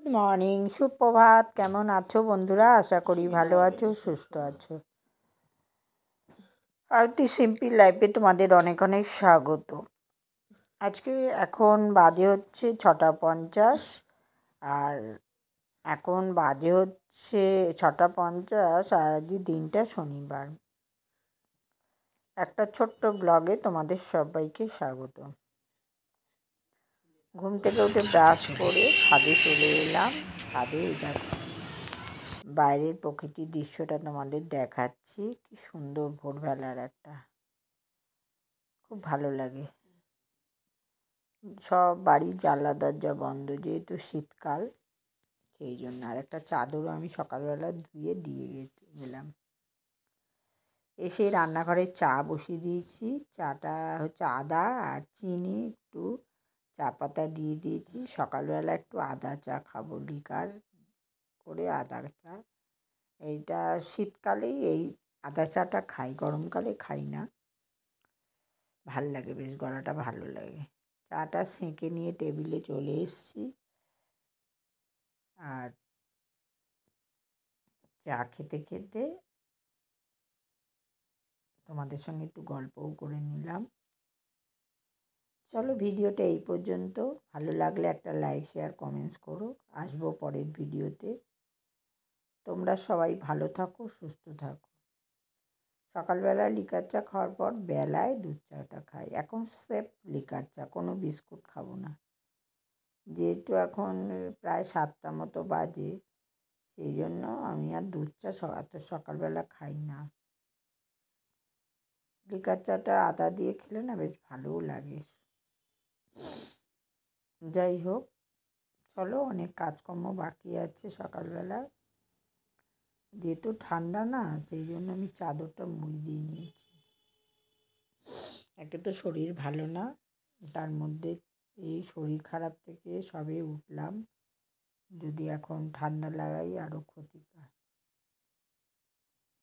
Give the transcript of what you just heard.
Good morning, সুপ্রভাত। কেমন আছো বন্ধুরা? আশা করি ভালো আছো, সুস্থ আছো। আরতি সিম্পল লাইফে তোমাদের অনেক অনেক স্বাগত। আজকে এখন বাজে হচ্ছে 6:50 আর এখন বাজে হচ্ছে 6:50 আর আজকে দিনটা শনিবার। একটা ছোট্ট ব্লগে তোমাদের সবাইকে স্বাগত। ঘুম থেকে উঠে ব্রাশ করে ছাদে চলে এলাম। ছাদে এই দেখো বাইরের প্রকৃতির দৃশ্যটা তোমাদের দেখাচ্ছি। কি সুন্দর ভোরবেলার একটা, খুব ভালো লাগে। সব বাড়ির জানলা দরজা বন্ধ, যেহেতু শীতকাল সেই জন্য। আর একটা চাদরও আমি সকালবেলা ধুয়ে দিয়ে গেলাম। এসে রান্নাঘরে চা বসিয়ে দিয়েছি। চাটা হচ্ছে আদা আর চিনি, একটু চা পাতা দিয়ে দিয়েছি। সকালবেলা একটু আদা চা খাবো, লিকার করে আদা চা। এইটা শীতকালেই এই আদা চাটা খাই, গরমকালে খাই না। ভাল লাগে, বেশ গলাটা ভালো লাগে। চাটা সেঁকে নিয়ে টেবিলে চলে এসেছি। আর চা খেতে খেতে তোমাদের সঙ্গে একটু গল্পও করে নিলাম। চলো, ভিডিওটা এই পর্যন্ত। ভালো লাগলে একটা লাইক, শেয়ার, কমেন্টস করো। আসবো পরের ভিডিওতে। তোমরা সবাই ভালো থাকো, সুস্থ থাকো। সকালবেলা লিকার চা খাওয়ার পর বেলায় দুধ চাটা খাই। এখন সেফ লিকার চা, কোনো বিস্কুট খাবো না। যেহেতু এখন প্রায় 7টা মতো বাজে, সেই জন্য আমি আর দুধ চা এত সকালবেলা খাই না। লিকার চাটা আদা দিয়ে খেলে না বেশ ভালোও লাগে। যাই হোক, চলো, অনেক কাজকর্ম বাকি আছে সকালবেলা। যেহেতু ঠান্ডা না, সেই জন্য আমি চাদরটা মুড়ি দিয়ে নিয়েছি। একে তো শরীর ভালো না, তার মধ্যে এই শরীর খারাপ থেকে সবে উঠলাম। যদি এখন ঠান্ডা লাগাই আরও ক্ষতি